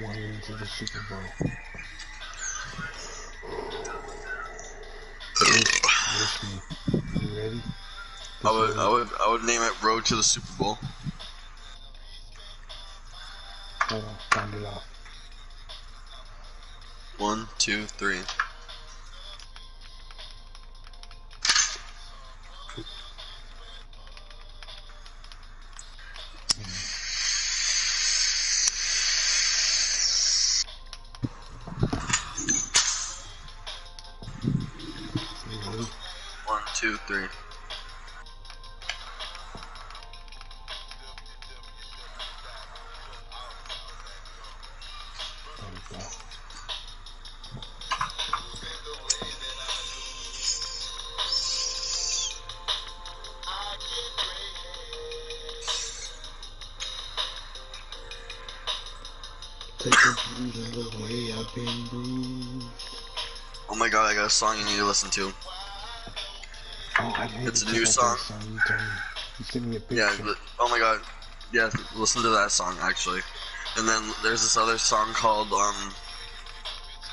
One into the Super Bowl. Wish me. You ready? I would name it Road to the Super Bowl. Hold on, find it off. 1, 2, 3. You ready? 1, 2, 3. There we go. Take a bruise the way I've been bruised. Oh my god, I got a song you need to listen to. Oh, I didn't It's a new song. You sent me a picture. Yeah, oh my god. Yeah, listen to that song, actually. And then there's this other song called,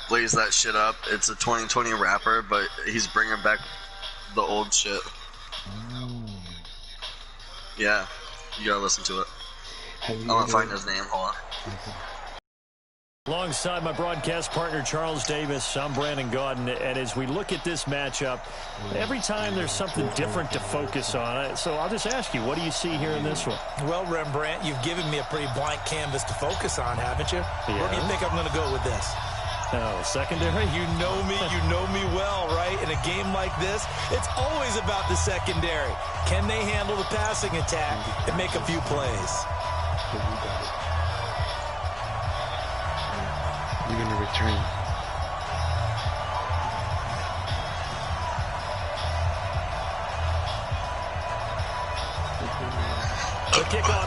Blaze That Shit Up. It's a 2020 rapper, but he's bringing back the old shit. Oh. Yeah, you gotta listen to it. I'm gonna find his name, hold on. Okay. Alongside my broadcast partner, Charles Davis, I'm Brandon Gaudin, and as we look at this matchup, every time there's something different to focus on. So I'll just ask you, what do you see here in this one? Well, Rembrandt, you've given me a pretty blank canvas to focus on, haven't you? Yeah. Where do you think I'm going to go with this? Oh, secondary? You know me well, right? In a game like this, it's always about the secondary. Can they handle the passing attack and make a few plays? You're going to return.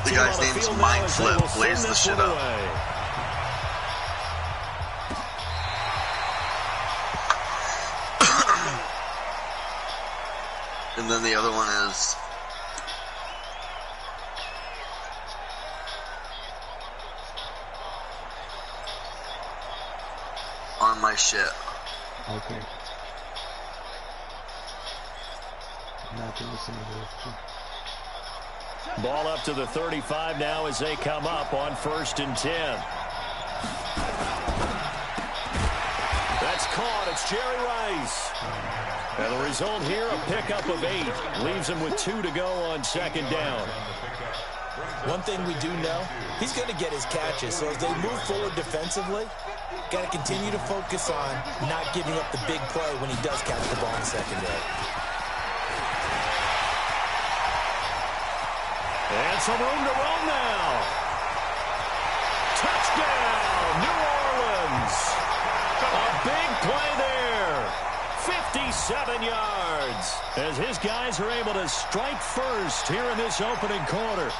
The guy's name's Mind Flip. Blaze the shit up. And then the other one is On My Shit. Okay. Not to listen to this. Ball up to the 35 now as they come up on 1st and 10. That's caught. It's Jerry Rice. And the result here, a pickup of 8. Leaves him with 2 to go on 2nd down. One thing we do know, he's going to get his catches. So as they move forward defensively, got to continue to focus on not giving up the big play when he does catch the ball in secondary. And some room to run now. Touchdown, New Orleans. A big play there. 57 yards. As his guys are able to strike first here in this opening quarter.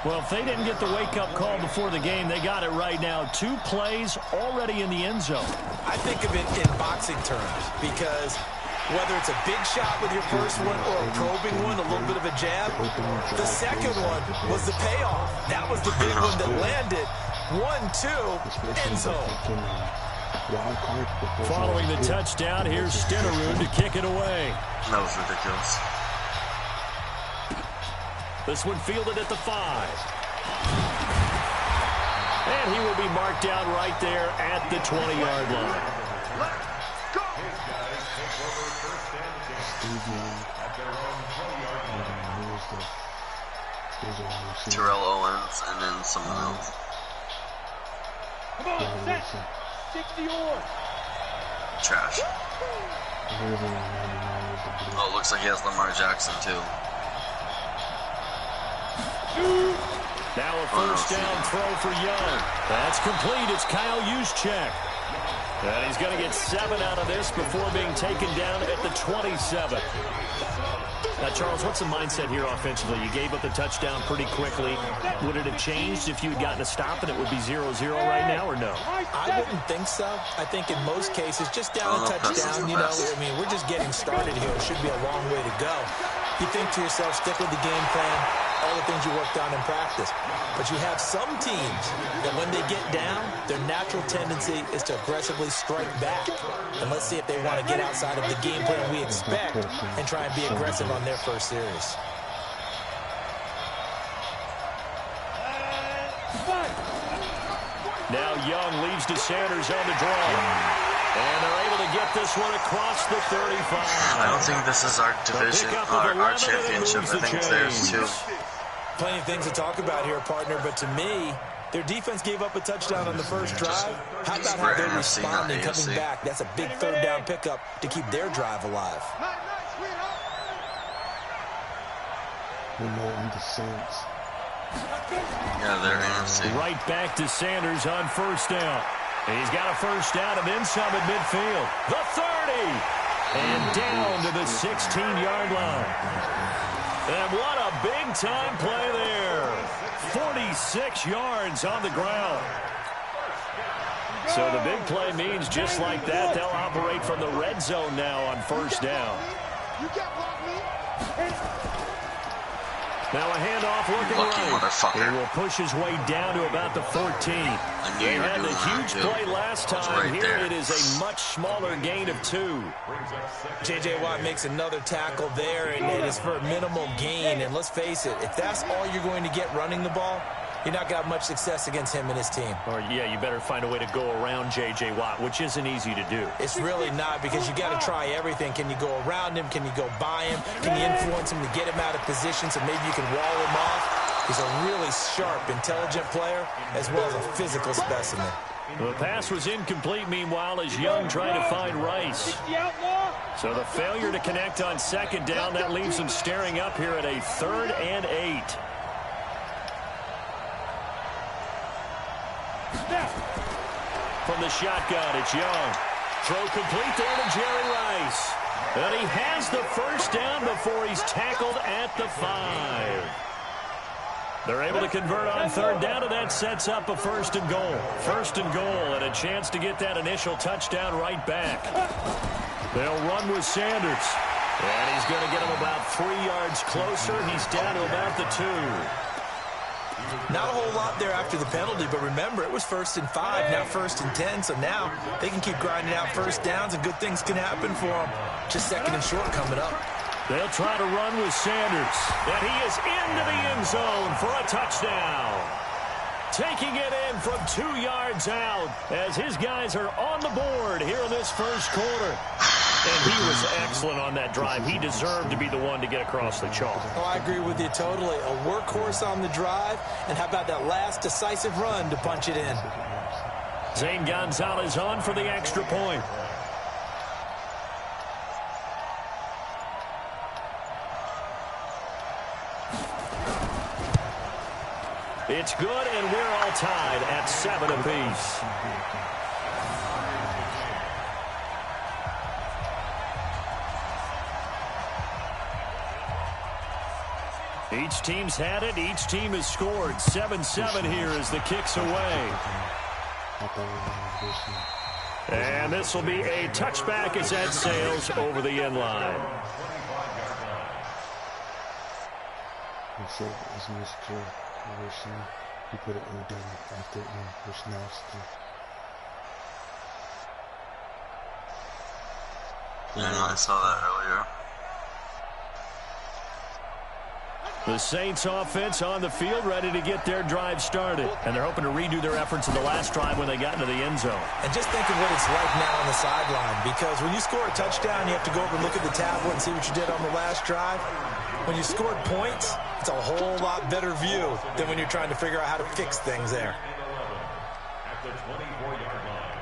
Well, if they didn't get the wake-up call before the game, they got it right now. 2 plays already in the end zone. I think of it in boxing terms because whether it's a big shot with your first one or a probing one, a little bit of a jab, the second one was the payoff. That was the big one that landed. 1-2, end zone. Following the touchdown, here's Stenerud to kick it away. That was ridiculous. This one fielded at the 5. And he will be marked down right there at the 20-yard line. Terrell Owens and then someone else. Come on, set. 60 on. Trash. Oh, it looks like he has Lamar Jackson too. Now a first down throw for Young. That's complete. It's Kyle Juszczyk. And he's going to get 7 out of this before being taken down at the 27. Now, Charles, what's the mindset here offensively? You gave up the touchdown pretty quickly. Would it have changed if you had gotten a stop and it would be 0-0 right now, or no? I wouldn't think so. I think in most cases, just down a touchdown, you know, I mean, we're just getting started here. It should be a long way to go. You think to yourself, stick with the game plan, all the things you worked on in practice. But you have some teams that when they get down, their natural tendency is to aggressively strike back. And let's see if they want to get outside of the game plan we expect and try and be aggressive on their first series. Now Young leads to Sanders on the draw. And they're able to get this one across the 35. I don't think this is our division, our championship. I think there's two. Plenty of things to talk about here, partner, but to me, their defense gave up a touchdown on the first drive. How about how they're responding, coming back? That's a big third down pickup to keep their drive alive. We know I'm the Saints. Yeah, they're NFC. Right back to Sanders on first down. He's got a first down and then some at midfield. The 30. And down to the 16-yard line. And what a big-time play there. 46 yards on the ground. So the big play means just like that, they'll operate from the red zone now on first down. You can't block me. Now a handoff looking Lucky right. motherfucker. He will push his way down to about the 14. They had the huge play last time. Here it is a much smaller gain of 2. J.J. Watt makes another tackle there, and it is for a minimal gain. And let's face it, if that's all you're going to get running the ball, you're not got much success against him and his team. Or, yeah, you better find a way to go around J.J. Watt, which isn't easy to do. It's really not, because you got to try everything. Can you go around him? Can you go by him? Can you influence him to get him out of position so maybe you can wall him off? He's a really sharp, intelligent player, as well as a physical specimen. The pass was incomplete, meanwhile, as Young tried to find Rice. So the failure to connect on second down, that leaves him staring up here at a 3rd and 8. From the shotgun, it's Young. Throw complete there to Jerry Rice. And he has the first down before he's tackled at the 5. They're able to convert on third down, and that sets up a 1st and goal. 1st and goal, and a chance to get that initial touchdown right back. They'll run with Sanders. And he's going to get him about 3 yards closer. He's down to about the 2. Not a whole lot there after the penalty, but remember, it was 1st and 5, not 1st and 10, so now they can keep grinding out first downs, and good things can happen for them. Just 2nd and short coming up. They'll try to run with Sanders, and he is into the end zone for a touchdown. Taking it in from 2 yards out as his guys are on the board here in this first quarter. And he was excellent on that drive. He deserved to be the one to get across the chalk. Oh, I agree with you totally. A workhorse on the drive, and how about that last decisive run to punch it in? Zane Gonzalez on for the extra point. It's good, and we're all tied at 7 apiece. Each team's had it. Each team has scored. 7-7 here as the kick's away. And this will be a touchback as that sails over the end line. He put it in after which nasty. Yeah, I saw that earlier. The Saints offense on the field, ready to get their drive started. And they're hoping to redo their efforts in the last drive when they got into the end zone. And just think of what it's like now on the sideline, because when you score a touchdown, you have to go over and look at the tablet and see what you did on the last drive. When you scored points, it's a whole lot better view than when you're trying to figure out how to fix things there. At the 24-yard line.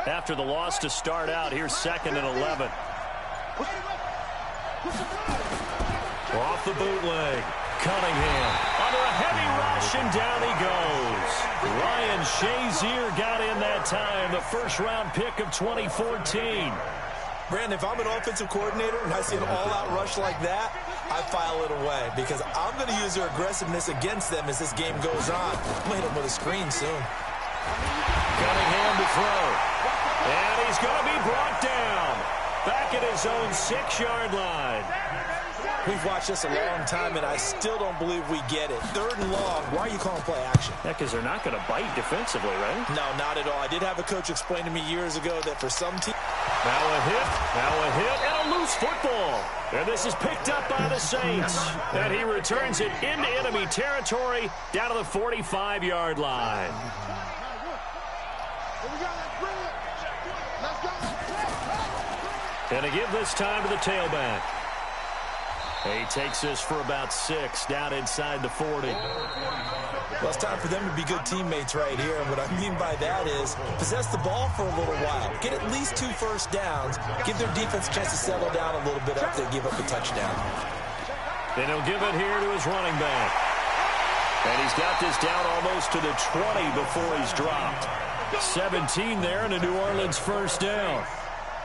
After the loss to start out, here's 2nd and 11. Off the bootleg. Cunningham under a heavy rush, and down he goes. Ryan Shazier got in that time, the first-round pick of 2014. Brandon, if I'm an offensive coordinator and I see an all-out rush like that, I file it away because I'm going to use their aggressiveness against them as this game goes on. I'm going to hit them with a screen soon. Cunningham to throw. And he's going to be brought down. Back at his own 6-yard line. We've watched this a long time, and I still don't believe we get it. 3rd and long. Why are you calling play action? Yeah, because they're not going to bite defensively, right? No, not at all. I did have a coach explain to me years ago that for some teams... Now a hit, and a loose football. And this is picked up by the Saints. And he returns it into enemy territory down to the 45-yard line. And to give this time to the tailback. He takes this for about 6 down inside the 40. Well, it's time for them to be good teammates right here. And what I mean by that is possess the ball for a little while. Get at least 2 first downs. Give their defense a chance to settle down a little bit after they give up a touchdown. And he'll give it here to his running back. And he's got this down almost to the 20 before he's dropped. 17 there and a New Orleans first down.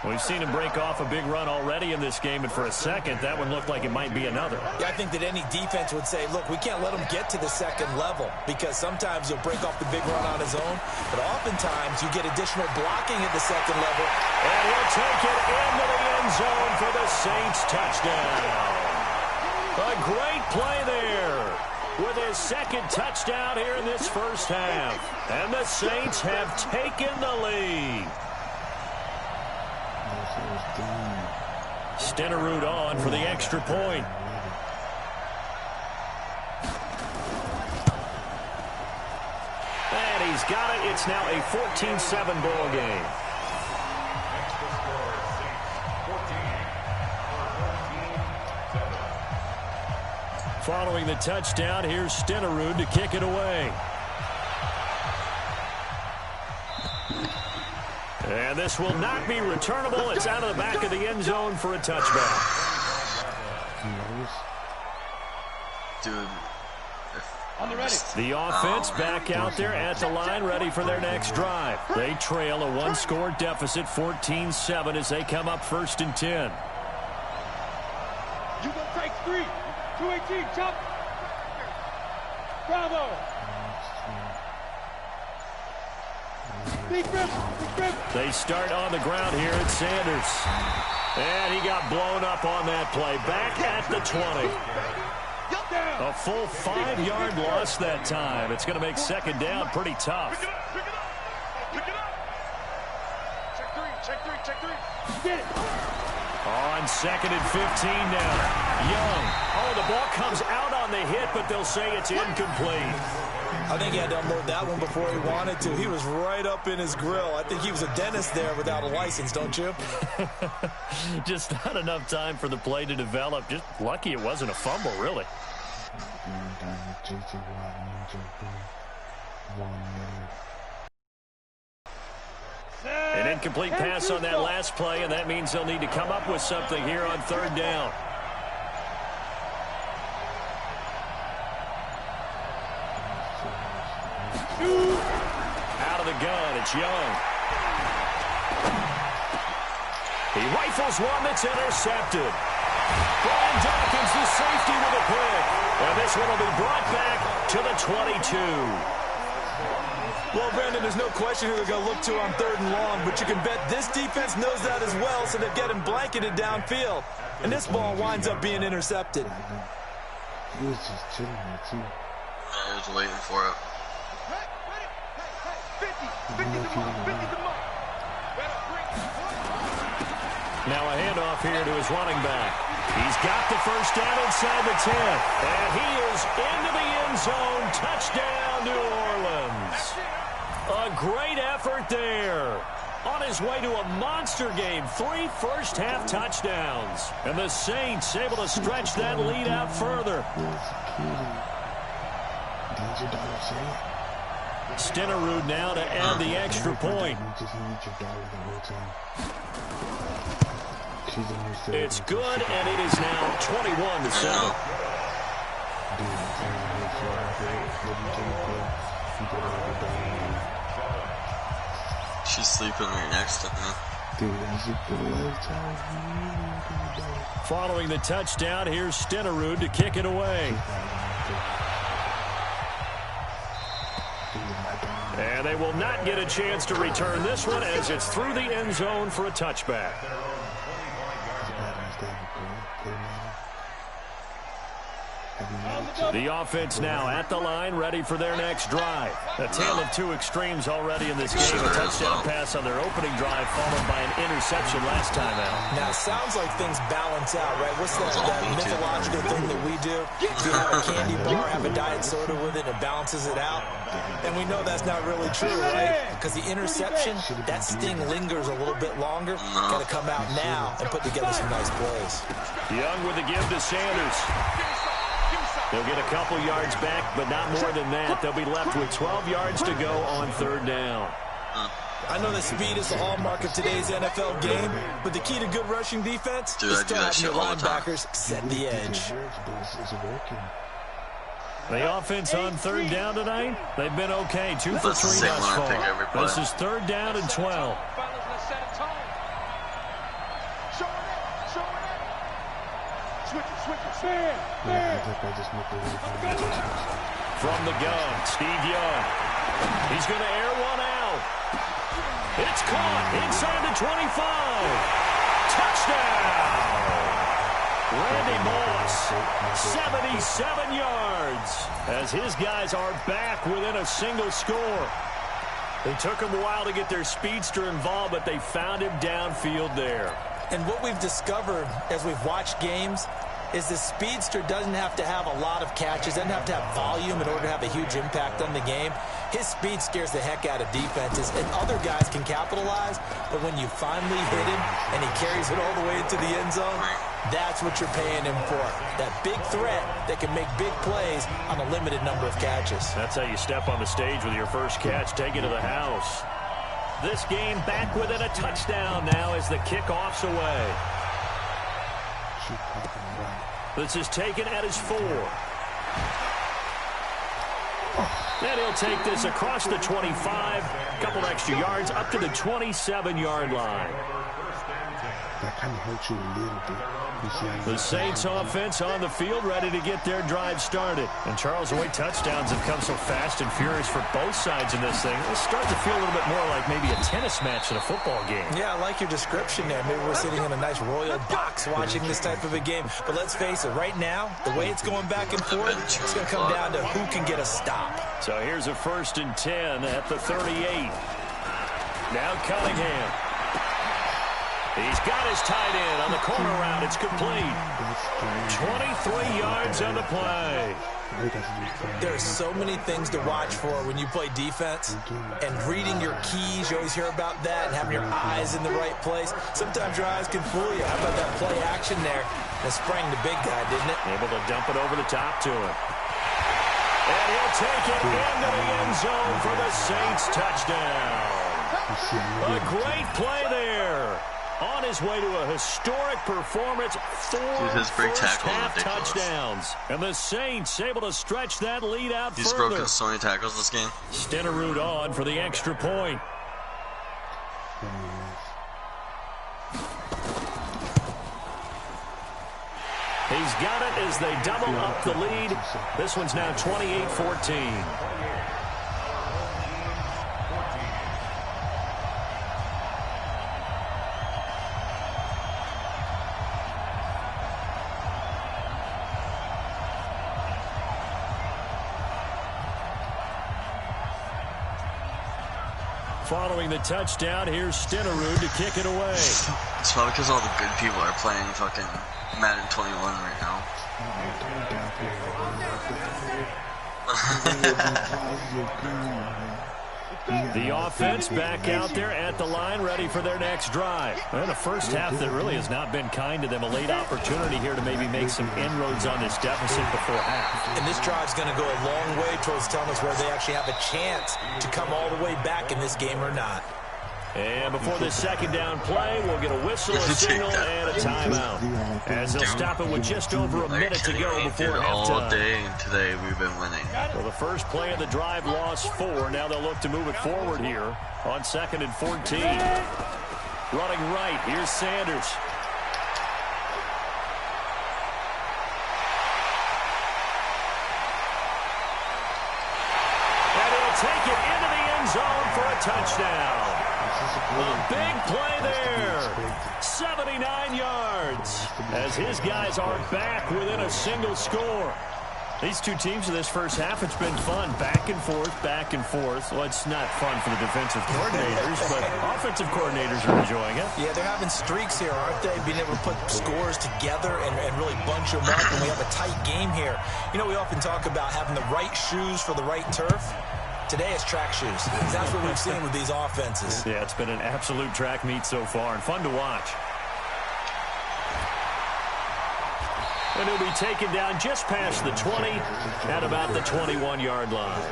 We've seen him break off a big run already in this game, and for a second, that one looked like it might be another. Yeah, I think that any defense would say, look, we can't let him get to the 2nd level because sometimes he'll break off the big run on his own, but oftentimes you get additional blocking at the 2nd level. And he'll take it into the end zone for the Saints touchdown. A great play there with his 2nd touchdown here in this first half. And the Saints have taken the lead. Stenerud on for the extra point. And he's got it. It's now a 14-7 ball game. Following the touchdown, here's Stenerud to kick it away. And this will not be returnable. It's out of the back of the end zone for a touchback. Dude. The offense back out there at the line, ready for their next drive. They trail a 1-score deficit, 14-7, as they come up 1st and 10. You go take 3. 218, chop. Bravo. They start on the ground here at Sanders. And he got blown up on that play. Back at the 20. A full 5-yard loss that time. It's going to make 2nd down pretty tough. Pick it up. Check 3. Get it. On 2nd and 15 now. Young. Oh, the ball comes out on the hit, but they'll say it's incomplete. I think he had to unload that one before he wanted to. He was right up in his grill. I think he was a dentist there without a license, don't you? Just not enough time for the play to develop. Just lucky it wasn't a fumble, really. An incomplete pass on that last play, and that means they'll need to come up with something here on 3rd down. Out of the gun, it's Young. He rifles one that's intercepted. Brian Dawkins, the safety, with a pick. And this one will be brought back to the 22. Well, Brandon, there's no question who they're going to look to on 3rd and long, but you can bet this defense knows that as well, so they're getting blanketed downfield. And this ball winds up being intercepted. He was just chilling there, too. I was waiting for it. 50 to mark. Now a handoff here to his running back. He's got the first down inside the 10. And he is into the end zone. Touchdown, New Orleans. A great effort there. On his way to a monster game. 3 first-half touchdowns. And the Saints able to stretch that lead out further. Stenerud now to add the extra point. It's good, and it is now 21-7. She's sleeping right next to me. Following the touchdown, here's Stenerud to kick it away. And they will not get a chance to return this one as it's through the end zone for a touchback. The offense now at the line, ready for their next drive. A tale of two extremes already in this game. A touchdown pass on their opening drive, followed by an interception last time out. Now, it sounds like things balance out, right? What's that mythological thing that we do? If you have a candy bar, have a diet soda with it, and it balances it out. And we know that's not really true, right? Because the interception, that sting lingers a little bit longer. Got to come out now and put together some nice plays. Young with the give to Sanders. They'll get a couple yards back, but not more than that. They'll be left with 12 yards to go on third down. I know that speed is the hallmark of today's NFL game, but the key to good rushing defense is still having your linebackers set the edge. The offense on third down tonight, they've been okay. 2 for 3 thus far. This is third down and 12. From the gun, Steve Young. He's going to air one out. It's caught inside the 25. Touchdown! Randy Moss, 77 yards, as his guys are back within a single score. It took them a while to get their speedster involved, but they found him downfield there. And what we've discovered as we've watched games is the speedster doesn't have to have a lot of catches, doesn't have to have volume in order to have a huge impact on the game. His speed scares the heck out of defenses, and other guys can capitalize, but when you finally hit him and he carries it all the way into the end zone, that's what you're paying him for. That big threat that can make big plays on a limited number of catches. That's how you step on the stage with your first catch, take it to the house. This game back within a touchdown now as the kickoff's away. This is taken at his 4. And he'll take this across the 25. A couple extra yards up to the 27-yard line. That kind of hurts you a little bit. The Saints offense on the field, ready to get their drive started. And Charles, the way touchdowns have come so fast and furious for both sides in this thing, it's starting to feel a little bit more like maybe a tennis match in a football game. Yeah, I like your description there. Maybe we're sitting in a nice royal box watching this type of a game. But let's face it, right now, the way it's going back and forth, it's going to come down to who can get a stop. So here's a 1st and 10 at the 38. Now Cunningham. He's got his tight end on the corner route. It's complete. 23 yards on the play. There's so many things to watch for when you play defense. And reading your keys, you always hear about that, and having your eyes in the right place. Sometimes your eyes can fool you. How about that play action there? That sprang the big guy, didn't it? Able to dump it over the top to him. And he'll take it into the end zone for the Saints touchdown. A great play there. On his way to a historic performance, 4 first-half touchdowns. And the Saints able to stretch that lead out further. He's broken so many tackles this game. Stenerud on for the extra point. He's got it as they double up the lead. This one's now 28-14. Following the touchdown, here's Stenerud to kick it away. It's probably because all the good people are playing fucking Madden 21 right now. The offense back out there at the line, ready for their next drive. And a first half that really has not been kind to them. A late opportunity here to maybe make some inroads on this deficit before half. And this drive's going to go a long way towards telling us whether they actually have a chance to come all the way back in this game or not. And before this second down play, we'll get a whistle, a signal, and a timeout. As they'll stop it with just over a minute to go before halftime. All day today we've been winning. Well, the first play of the drive lost 4. Now they'll look to move it forward here on 2nd and 14. Running right, here's Sanders. And he'll take it into the end zone for a touchdown. A big play there. 79 yards. As his guys are back within a single score. These two teams in this first half, it's been fun. Back and forth, back and forth. Well, it's not fun for the defensive coordinators, but offensive coordinators are enjoying it. Yeah, they're having streaks here, aren't they? Being able to put scores together and really bunch them up, and we have a tight game here. You know, we often talk about having the right shoes for the right turf. Today it's track shoes. That's what we've seen with these offenses. Yeah, it's been an absolute track meet so far and fun to watch. And he'll be taken down just past the 20 at about the 21-yard line.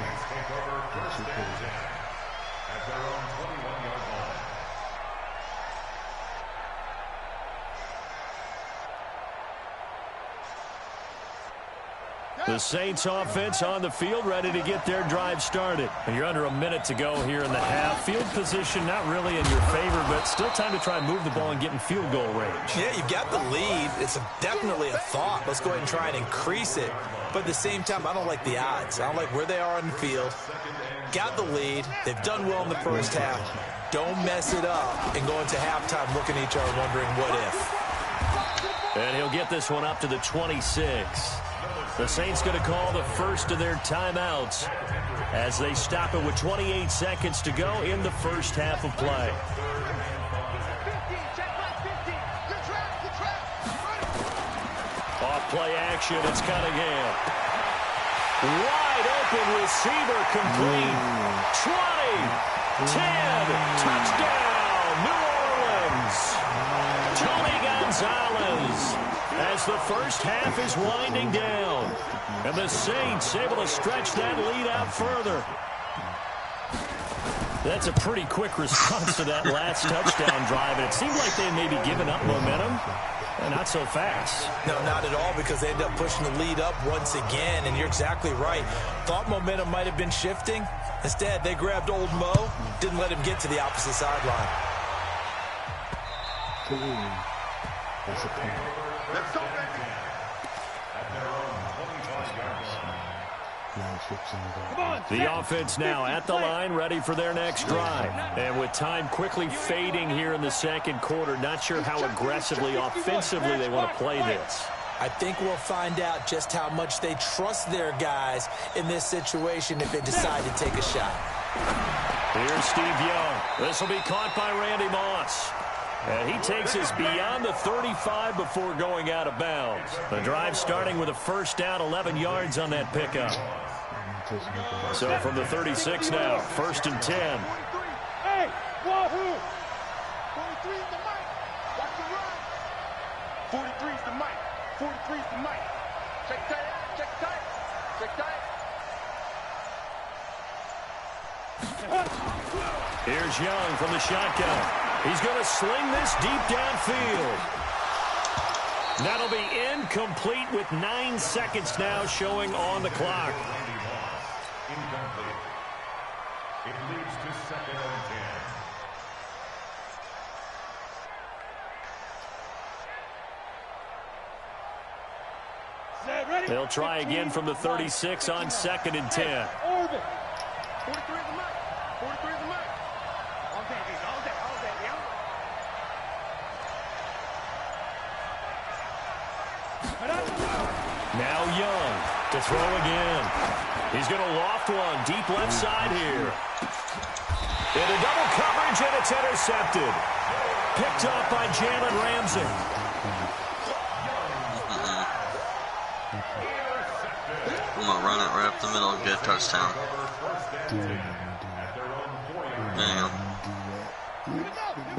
The Saints offense on the field, ready to get their drive started. And you're under a minute to go here in the half. Field position not really in your favor, but still time to try and move the ball and get in field goal range. Yeah, you've got the lead. It's definitely a thought. Let's go ahead and try and increase it. But at the same time, I don't like the odds. I don't like where they are on the field. Got the lead. They've done well in the first half. Don't mess it up and go into halftime looking at each other wondering what if. And he'll get this one up to the 26. The Saints going to call the first of their timeouts as they stop it with 28 seconds to go in the first half of play. Off play action, it's Cunningham. Wide open receiver complete. 20, 10, touchdown, New Orleans. Tony Gonzalez. As the first half is winding down. And the Saints able to stretch that lead out further. That's a pretty quick response to that last touchdown drive. And it seemed like they may be giving up momentum. Not so fast. No, not at all, because they end up pushing the lead up once again. And you're exactly right. Thought momentum might have been shifting. Instead, they grabbed old Mo. Didn't let him get to the opposite sideline. That's a penalty. Let's go, baby. The offense now at the line, ready for their next drive. And with time quickly fading here in the second quarter, not sure how aggressively, offensively they want to play this. I think we'll find out just how much they trust their guys in this situation if they decide to take a shot. Here's Steve Young. This will be caught by Randy Moss. And he takes us beyond the 35 before going out of bounds. The drive starting with a first down, 11 yards on that pickup. So from the 36 now, first and 10. Hey, wahoo! 43 is the mic. Watch the run. 43 is the mic. 43 is the mic. Check tight. Check tight. Check tight. Here's Young from the shotgun. He's going to sling this deep downfield. That'll be incomplete with 9 seconds now showing on the clock. Incomplete. It leads to second and 10. Ready? They'll try again from the 36 on second and 10. Orbit. 43 is the mic. 43 is the mic. All day, baby. All day. All day, yeah. Now Young to throw again. He's going to loft one deep left side here. Into double coverage, and it's intercepted. Picked up by Jalen Ramsey. I'm going to run it right up the middle and get a touchdown. Damn.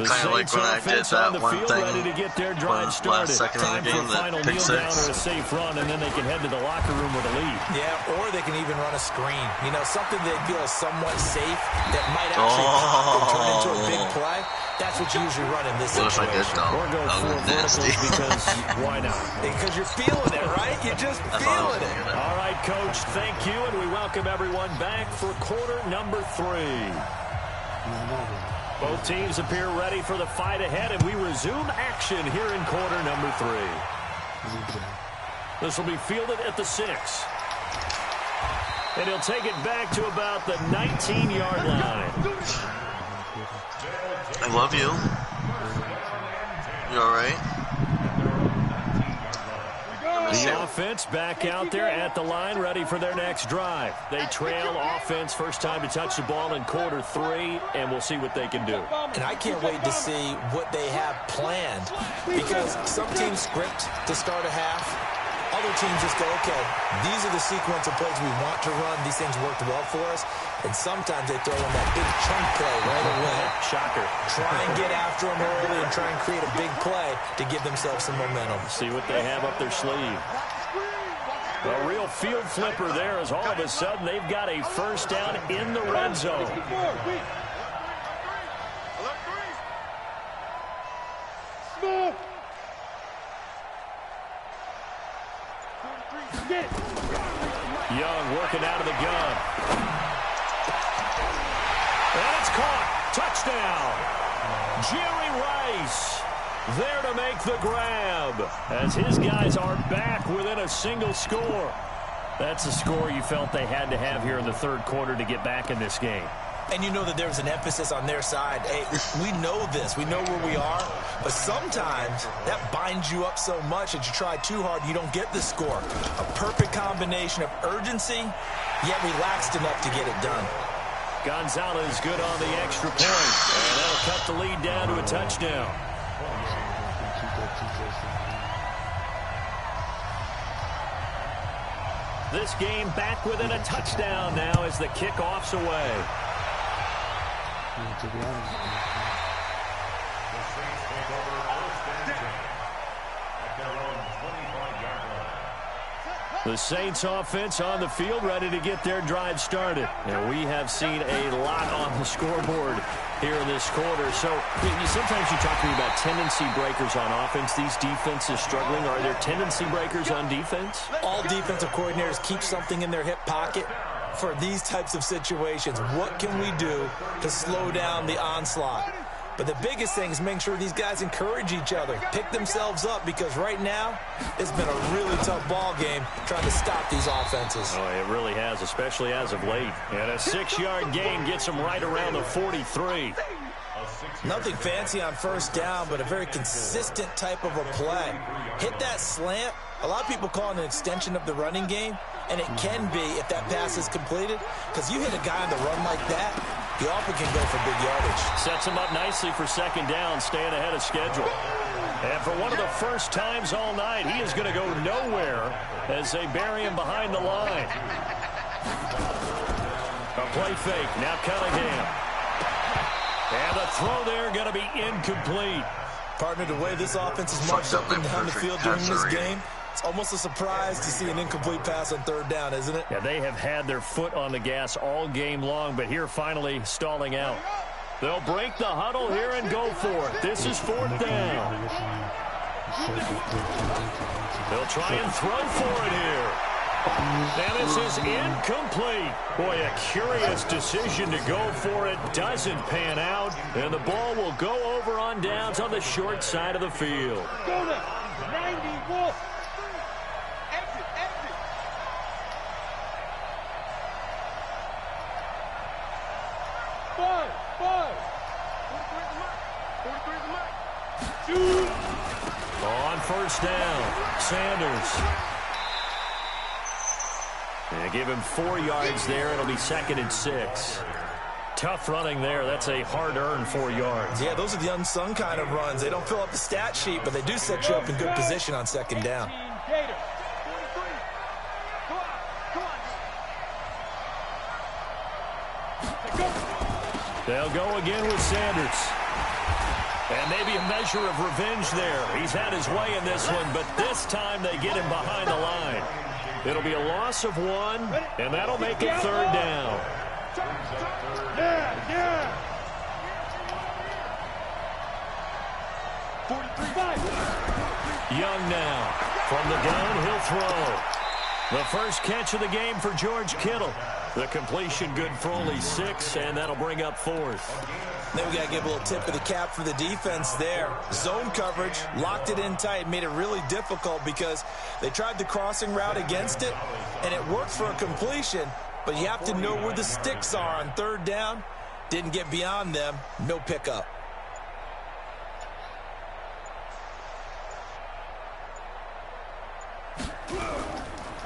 Kind of like when I did that one thing ready to get their drive started. last second of the game, that pick down or a six. safe run, and then they can head to the locker room with a lead. Yeah, or they can even run a screen. You know, something they feel is somewhat safe that might actually pop and turn into a big play. That's what you usually run in this What if I situation. did though? Or go That for was nasty. because why not? Because you're feeling it, right? You're just I thought I was feeling it. gonna get All right, Coach, thank you, and we welcome everyone back for quarter number 3. Both teams appear ready for the fight ahead, and we resume action here in quarter number 3. This will be fielded at the 6. And he'll take it back to about the 19-yard line. I love you. You all right? The offense back out there at the line, ready for their next drive. They trail offense, first time to touch the ball in quarter 3, and we'll see what they can do. And I can't wait to see what they have planned, because some teams script to start a half. Other teams just go, okay, these are the sequence of plays we want to run. These things worked well for us. And sometimes they throw in that big chunk play right away. Shocker. Try and get after them early and try and create a big play to give themselves some momentum. See what they have up their sleeve. A real field flipper there, as all of a sudden they've got a first down in the red zone. Young working out of the gun. And it's caught. Touchdown. Jerry Rice there to make the grab as his guys are back within a single score. That's a score you felt they had to have here in the third quarter to get back in this game. And you know that there's an emphasis on their side. Hey, we know this. We know where we are. But sometimes that binds you up so much that you try too hard, you don't get the score. A perfect combination of urgency, yet relaxed enough to get it done. Gonzalez good on the extra point. And that'll cut the lead down to a touchdown. This game back within a touchdown now as the kickoff's away. The Saints take over first and 10 at their own 25-yard line. The Saints offense on the field ready to get their drive started. And we have seen a lot on the scoreboard here in this quarter. So sometimes you talk to me about tendency breakers on offense. These defenses struggling. Are there tendency breakers on defense? All defensive coordinators keep something in their hip pocket for these types of situations. What can we do to slow down the onslaught? But the biggest thing is making sure these guys encourage each other, pick themselves up, because right now it's been a really tough ball game trying to stop these offenses. Oh, it really has, especially as of late. And a 6-yard gain gets them right around the 43. Nothing fancy on first down, but a very consistent type of a play. Hit that slant. A lot of people call it an extension of the running game, and it can be if that pass is completed, because you hit a guy on the run like that, he often can go for big yardage. Sets him up nicely for second down, staying ahead of schedule. And for one of the first times all night, he is going to go nowhere as they bury him behind the line. A play fake, now Cunningham. And the throw there going to be incomplete. Partner, the way this offense is marched up and down the field during this game, it's almost a surprise to see an incomplete pass on third down, isn't it? Yeah, they have had their foot on the gas all game long, but here finally stalling out. They'll break the huddle here and go for it. This is fourth down. They'll try and throw for it here. And this is incomplete. Boy, a curious decision to go for it. Doesn't pan out. And the ball will go over on downs on the short side of the field. Go to 91. Exit. Five. 43 is the mark. Shoot. On first down, Sanders. And give him 4 yards there. It'll be 2nd and 6. Tough running there. That's a hard-earned 4 yards. Yeah, those are the unsung kind of runs. They don't fill up the stat sheet, but they do set you up in good position on second down. They'll go again with Sanders. And maybe a measure of revenge there. He's had his way in this one, but this time they get him behind the line. It'll be a loss of 1, and that'll make it third down. Yeah. 43. Young now. From the gun, he'll throw. The first catch of the game for George Kittle. The completion good for only 6, and that'll bring up 4th. Then we got to give a little tip of the cap for the defense there. Zone coverage, locked it in tight, made it really difficult because they tried the crossing route against it, and it worked for a completion, but you have to know where the sticks are on 3rd down. Didn't get beyond them, no pickup.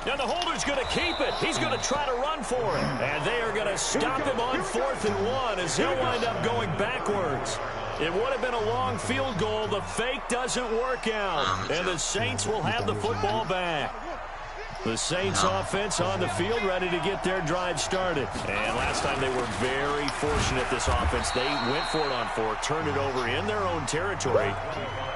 Now the holder's going to keep it. He's going to try to run for it. And they are going to stop him on 4th and 1 as he'll wind up going backwards. It would have been a long field goal. The fake doesn't work out. And the Saints will have the football back. The Saints offense on the field ready to get their drive started. And last time they were very fortunate, this offense. They went for it on 4, turned it over in their own territory,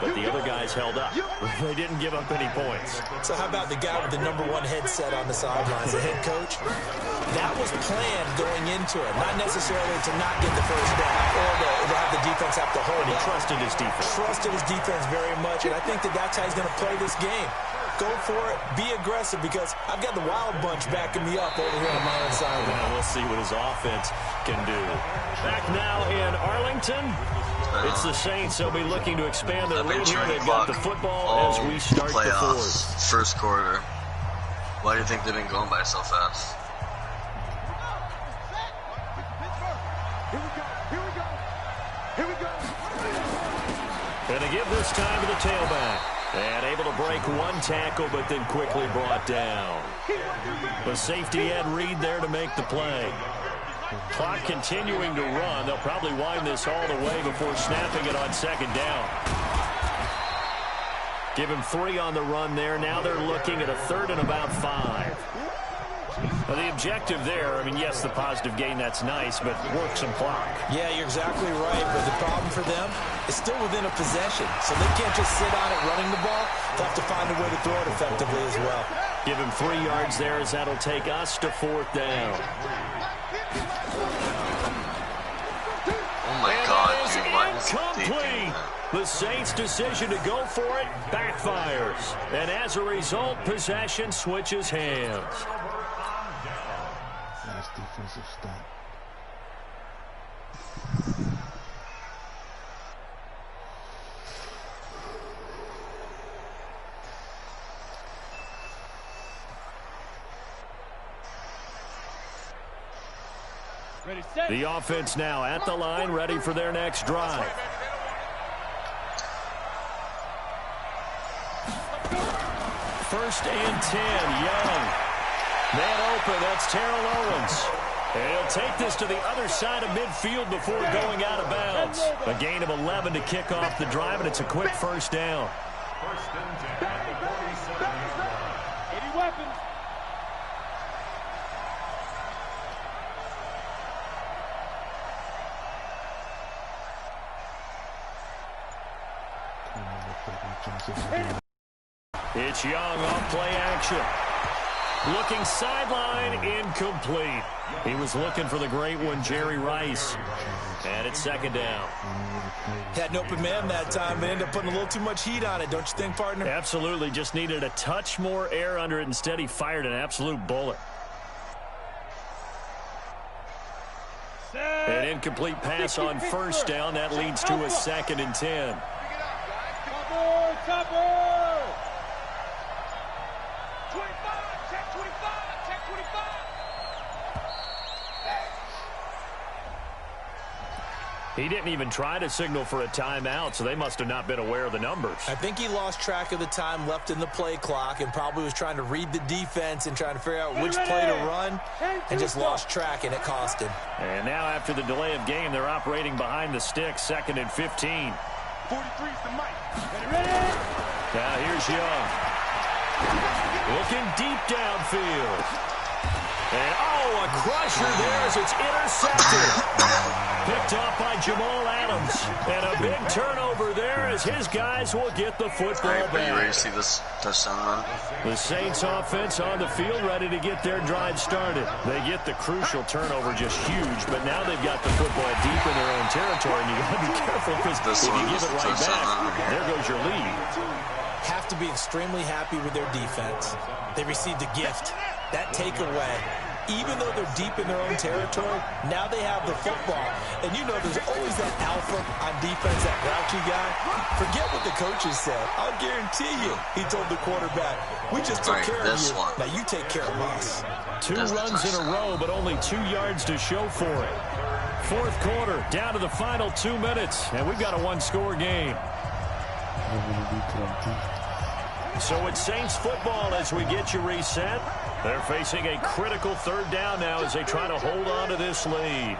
but the other guys held up. They didn't give up any points. So how about the guy with the #1 headset on the sidelines, the head coach? That was planned going into it, not necessarily to not get the first down or to have the defense have to hold He up. trusted his defense. Trusted his defense very much, and I think that's how he's going to play this game. Go for it, be aggressive, because I've got the wild bunch backing me up over here on my own side. Well, we'll see what his offense can do. Back now in Arlington, it's the Saints. They'll be looking to expand their lead here. They've got the football as we start the 4th. First quarter. Why do you think they've been going by so fast? Here we go. And they give this time to the tailback. And able to break 1 tackle, but then quickly brought down. The safety Ed Reed there to make the play. Clock continuing to run. They'll probably wind this all the way before snapping it on 2nd down. Give him 3 on the run there. Now they're looking at a 3rd and about 5. Well, the objective there, I mean, yes, the positive gain, that's nice, but work some clock. Yeah, you're exactly right, but the problem for them is still within a possession, so they can't just sit on it running the ball. They'll have to find a way to throw it effectively as well. Give him 3 yards there as that'll take us to 4th down. Oh, my God, dude. Why is he Incomplete. The Saints' decision to go for it backfires. And as a result, possession switches hands. Nice defensive stop. The offense now at the line, ready for their next drive. First and 10, Young. Man open, that's Terrell Owens. And he'll take this to the other side of midfield before going out of bounds. A gain of 11 to kick off the drive, and it's a quick 1st down. First and 10 at the 47-yard line. 80 weapons. It's Young off play action. Looking sideline, incomplete. He was looking for the great one, Jerry Rice. And it's 2nd down. Had an open man that time, but ended up putting a little too much heat on it, don't you think, partner? Absolutely. Just needed a touch more air under it. Instead, he fired an absolute bullet. An incomplete pass on 1st down. That leads to a 2nd and 10. Topper! 25, He didn't even try to signal for a timeout, so they must have not been aware of the numbers. I think he lost track of the time left in the play clock and probably was trying to read the defense and trying to figure out which play to run and just lost track, and it cost him. And now after the delay of game, they're operating behind the sticks, 2nd and 15. 43's the mic. Ready? Now here's Young. Looking deep downfield. And, oh, a crusher there as it's intercepted. Picked off by Jamal Adams. And a big turnover there as his guys will get the football Are you ready back. to see this touchdown run? The Saints offense on the field ready to get their drive started. They get the crucial turnover, just huge, but now they've got the football deep in their own territory, and you got to be careful because if you give it right back, there goes your lead. Have to be extremely happy with their defense. They received a gift. That takeaway even though they're deep in their own territory, now they have the football. And you know there's always that alpha on defense, that grouchy guy. Forget what the coaches said. I'll guarantee you, he told the quarterback, we just took care of you. Now you take care of us. 2 runs in a row, but only 2 yards to show for it. Fourth quarter, down to the final 2 minutes, and we've got a 1-score game. So it's Saints football as we get you reset. They're facing a critical 3rd down now as they try to hold on to this lead.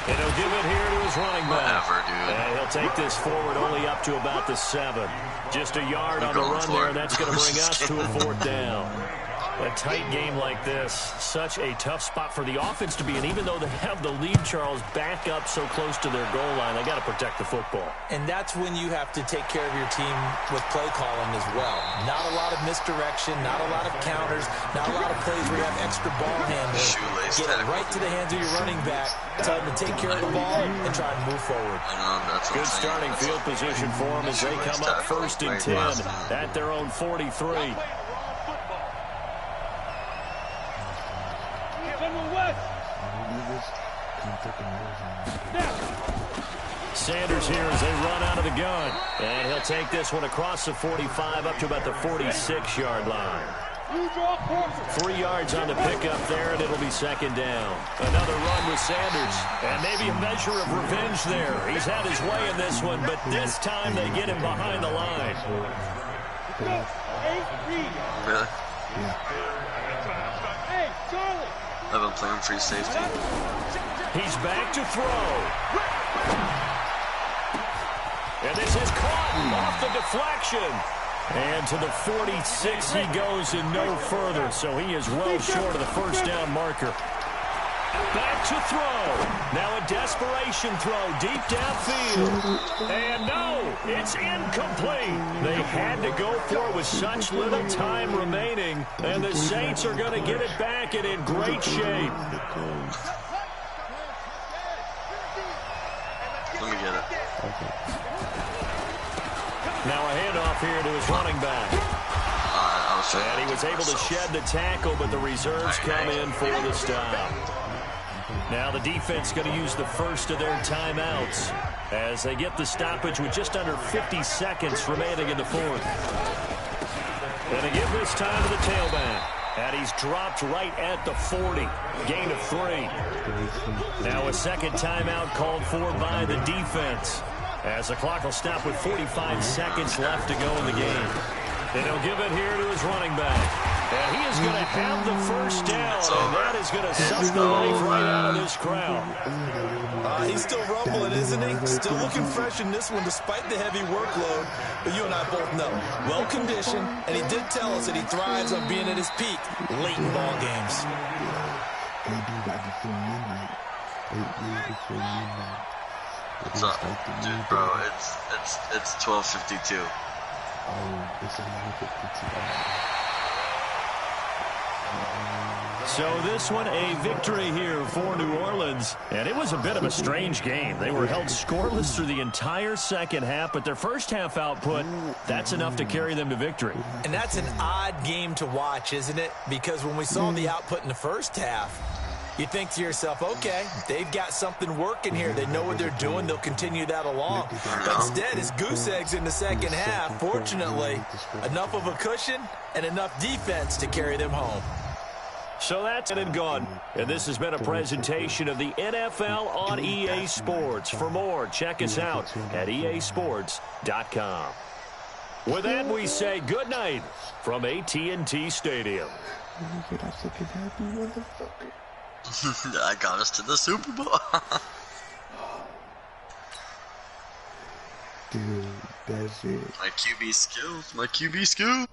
And he'll give it here to his running back. And he'll take this forward only up to about the 7. Just a yard on the run there, and that's going to bring us to a 4th down. A tight game like this, such a tough spot for the offense to be in. Even though they have the lead, Charles, back up so close to their goal line, they got to protect the football. And that's when you have to take care of your team with play calling as well. Not a lot of misdirection, not a lot of counters, not a lot of plays where you have extra ball handling. Get it right to the hands of your running back, tell them to take care of the ball and try and move forward. Good starting field position for them as they come up 1st and 10 at their own 43. Sanders here as they run out of the gun. And he'll take this one across the 45 up to about the 46-yard line. 3 yards on the pickup there, and it'll be 2nd down. Another run with Sanders. And maybe a measure of revenge there. He's had his way in this one, but this time they get him behind the line. Really? Hey, Charlie! I've been playing free safety. He's back to throw. And this is caught off the deflection. And to the 46 he goes and no further. So he is well short of the 1st down marker. Back to throw. Now a desperation throw deep downfield. And no, it's incomplete. They had to go for it with such little time remaining. And the Saints are going to get it back and in great shape. Let me get it. Now a handoff here to his running back. And he was able to shed the tackle, but the reserves come in for the stop. Now the defense going to use the first of their timeouts as they get the stoppage with just under 50 seconds remaining in the 4th. And they give this time to the tailback. And he's dropped right at the 40. Gain of 3. Now a 2nd timeout called for by the defense, as the clock will stop with 45 seconds left to go in the game. And he'll give it here to his running back. And he is going to have the 1st down, and that is going to suck the life right out of this crowd. He's still rumbling, isn't he? Still looking fresh in this one despite the heavy workload. But you and I both know, well-conditioned, and he did tell us that he thrives on being at his peak late in ball games. They do got before midnight. Before midnight. What's up? Dude, bro, it's 12:52. Oh, it's 11:52. So this one, a victory here for New Orleans. And it was a bit of a strange game. They were held scoreless through the entire 2nd half, but their 1st half output, that's enough to carry them to victory. And that's an odd game to watch, isn't it? Because when we saw the output in the 1st half, you think to yourself, okay, they've got something working here. They know what they're doing. They'll continue that along. But instead, it's goose eggs in the 2nd half. Fortunately, enough of a cushion and enough defense to carry them home. So that's it and gone. And this has been a presentation of the NFL on EA Sports. For more, check us out at easports.com. With that, we say good night from AT&T Stadium. I got us to the Super Bowl. Dude, that's it. My QB skills.